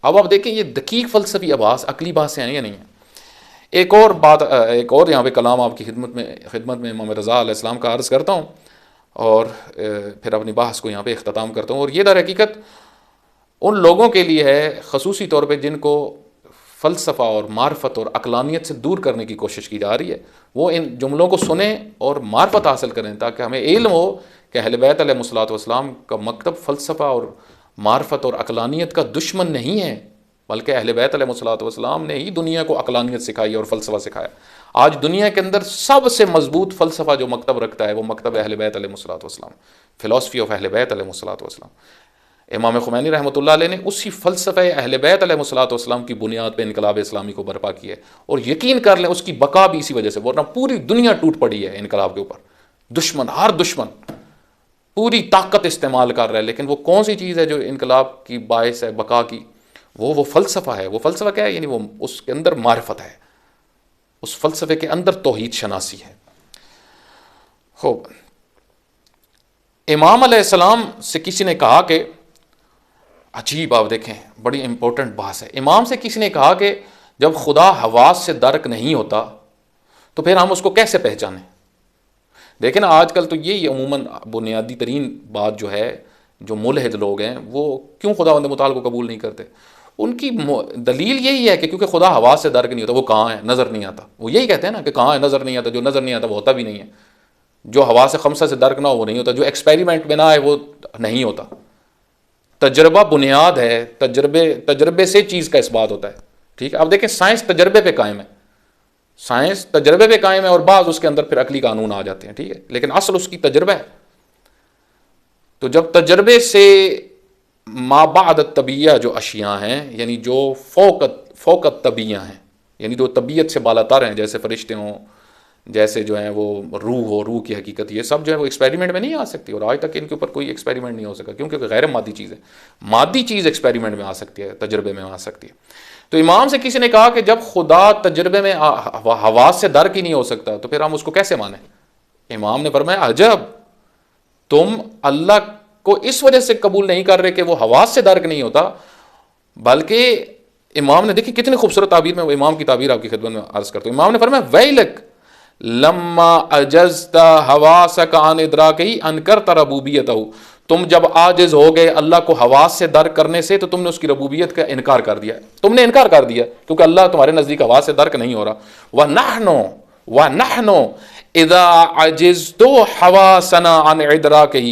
اب آپ دیکھیں یہ دقیق فلسفی آباس عقلی بات سے ہیں یا نہیں ہیں. ایک اور بات، ایک اور یہاں پہ کلام آپ کی خدمت میں امام رضا علیہ السلام کا عرض کرتا ہوں، اور پھر اپنی بحث کو یہاں پہ اختتام کرتا ہوں. اور یہ در حقیقت ان لوگوں کے لیے ہے خصوصی طور پہ جن کو فلسفہ اور معرفت اور عقلانیت سے دور کرنے کی کوشش کی جا رہی ہے، وہ ان جملوں کو سنیں اور معرفت حاصل کریں، تاکہ ہمیں علم ہو کہ اہل بیت علیہ الصلوۃ والسلام کا مکتب فلسفہ اور معرفت اور عقلانیت کا دشمن نہیں ہے، بلکہ اہل بیت علیہ الصلوۃ والسلام نے ہی دنیا کو عقلانیت سکھائی اور فلسفہ سکھایا. آج دنیا کے اندر سب سے مضبوط فلسفہ جو مکتب رکھتا ہے وہ مکتب اہل بیت علیہ الصلوۃ والسلام، فلسفی آف اہل بیت علیہ الصلوۃ والسلام. امام خمینی رحمۃ اللہ علیہ نے اسی فلسفہ اہل بیت علیہ الصلوۃ والسلام کی بنیاد پہ انقلاب اسلامی کو برپا کیا ہے، اور یقین کر لیں اس کی بقا بھی اسی وجہ سے، ورنہ پوری دنیا ٹوٹ پڑی ہے انقلاب کے اوپر. دشمن، ہر دشمن پوری طاقت استعمال کر رہا ہے، لیکن وہ کون سی چیز ہے جو انقلاب کی باعث ہے بقا کی؟ وہ فلسفہ ہے. وہ فلسفہ کیا ہے؟ یعنی وہ اس کے اندر معرفت ہے، اس فلسفے کے اندر توحید شناسی ہے. خوب، امام علیہ السلام سے کسی نے کہا کہ، عجیب آپ دیکھیں بڑی امپورٹنٹ بات ہے، امام سے کسی نے کہا کہ جب خدا حواس سے درک نہیں ہوتا تو پھر ہم اس کو کیسے پہچانیں؟ دیکھیں نا آج کل تو یہی عموماً بنیادی ترین بات جو ہے، جو ملحد لوگ ہیں وہ کیوں خداوند متعال کو قبول نہیں کرتے؟ ان کی دلیل یہی ہے کہ کیونکہ خدا حواس سے درک نہیں ہوتا. وہ کہاں ہے؟ نظر نہیں آتا. وہ یہی کہتے ہیں نا کہ کہاں ہے؟ نظر نہیں آتا. جو نظر نہیں آتا وہ ہوتا بھی نہیں ہے. جو حواس خمسہ سے درک نہ ہو وہ نہیں ہوتا. جو ایکسپیریمنٹ میں نہ آئے وہ نہیں ہوتا. تجربہ بنیاد ہے، تجربے سے چیز کا اثبات ہوتا ہے. ٹھیک ہے، اب دیکھیں سائنس تجربے پہ قائم ہے، سائنس تجربے پہ قائم ہے، اور بعض اس کے اندر پھر عقلی قانون آ جاتے ہیں. ٹھیک ہے، لیکن اصل اس کی تجربہ ہے. تو جب تجربے سے ما بعد الطبیعہ جو اشیاء ہیں، یعنی جو فوق الطبیعہ ہیں، یعنی جو طبیعت سے بالاتر ہیں، جیسے فرشتے ہوں، جیسے جو ہیں وہ روح ہو، روح کی حقیقت، یہ سب جو ہے وہ ایکسپیریمنٹ میں نہیں آ سکتی، اور آج تک ان کے اوپر کوئی ایکسپیریمنٹ نہیں ہو سکا، کیونکہ غیر مادی چیز ہے. مادی چیز ایکسپیریمنٹ میں آ سکتی ہے، تجربے میں آ سکتی ہے. تو امام سے کسی نے کہا کہ جب خدا تجربے میں حواس سے درک ہی نہیں ہو سکتا تو پھر ہم اس کو کیسے مانیں؟ امام نے فرمایا عجب، تم اللہ کو اس وجہ سے قبول نہیں کر رہے کہ وہ حواس سے درک نہیں ہوتا، بلکہ امام نے دیکھی کتنی خوبصورت تعبیر، میں امام کی تعبیر آپ کی خدمت میں عرض کرتا ہوں. امام نے فرمایا ویلک لما عجزت حواسک عن ادراکہ انکرت ربوبیتہ، تم جب عاجز ہو گئے اللہ کو حواس سے درک کرنے سے تو تم نے اس کی ربوبیت کا انکار کر دیا. تم نے انکار کر دیا کیونکہ اللہ تمہارے نزدیک حواس سے درک نہیں ہو رہا. وَنَحْنُ اِذَا عَجِزْتُ حَوَاسَنَا عَنْ عِدْرَاكِهِ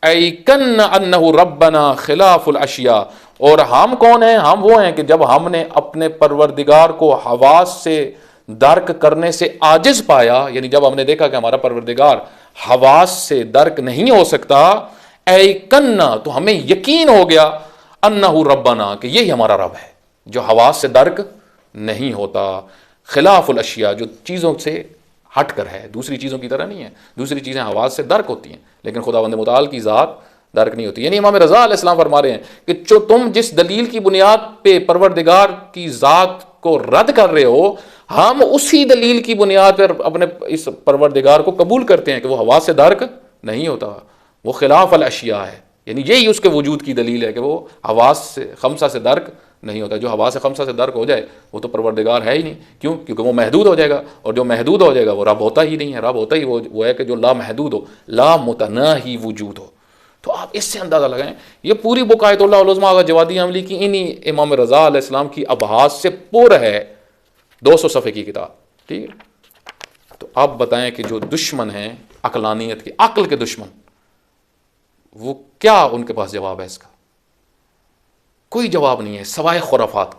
أَيْقَنَّ أَنَّهُ رَبَّنَا خِلَافُ الْأَشْيَاءِ، اور ہم کون ہیں؟ ہم وہ ہیں کہ جب ہم نے اپنے پروردگار کو حواس سے درک کرنے سے عاجز پایا، یعنی جب ہم نے دیکھا کہ ہمارا پروردگار حواس سے درک نہیں ہو سکتا، ایقنا، تو ہمیں یقین ہو گیا، انہ ربنا، کہ یہی ہمارا رب ہے جو حواس سے درک نہیں ہوتا، خلاف الاشیاء، جو چیزوں سے ہٹ کر ہے، دوسری چیزوں کی طرح نہیں ہے. دوسری چیزیں حواس سے درک ہوتی ہیں لیکن خداوند متعال کی ذات درک نہیں ہوتی. یعنی امام رضا علیہ السلام فرما رہے ہیں کہ جو تم جس دلیل کی بنیاد پہ پروردگار کی ذات کو رد کر رہے ہو، ہم اسی دلیل کی بنیاد پر اپنے اس پروردگار کو قبول کرتے ہیں کہ وہ حواس سے درک نہیں ہوتا، وہ خلاف الاشیاء ہے. یعنی یہی اس کے وجود کی دلیل ہے کہ وہ حواس سے خمسہ سے درک نہیں ہوتا. جو حواس خمسہ سے درک ہو جائے وہ تو پروردگار ہے ہی نہیں. کیوں؟ کیونکہ وہ محدود ہو جائے گا، اور جو محدود ہو جائے گا وہ رب ہوتا ہی نہیں ہے. رب ہوتا ہی وہ ہے کہ جو لا محدود ہو، لا متناہی وجود ہو. تو آپ اس سے اندازہ لگائیں، یہ پوری بک آیت اللہ العظمیٰ جوادی عملی کی انہی امام رضا علیہ السلام کی ابحاث سے پر ہے، 200 صفحے کی کتاب. ٹھیک ہے، تو آپ بتائیں کہ جو دشمن ہیں عقلانیت کے، عقل کے دشمن، وہ کیا ان کے پاس جواب ہے؟ اس کا کوئی جواب نہیں ہے سوائے خرافات کے.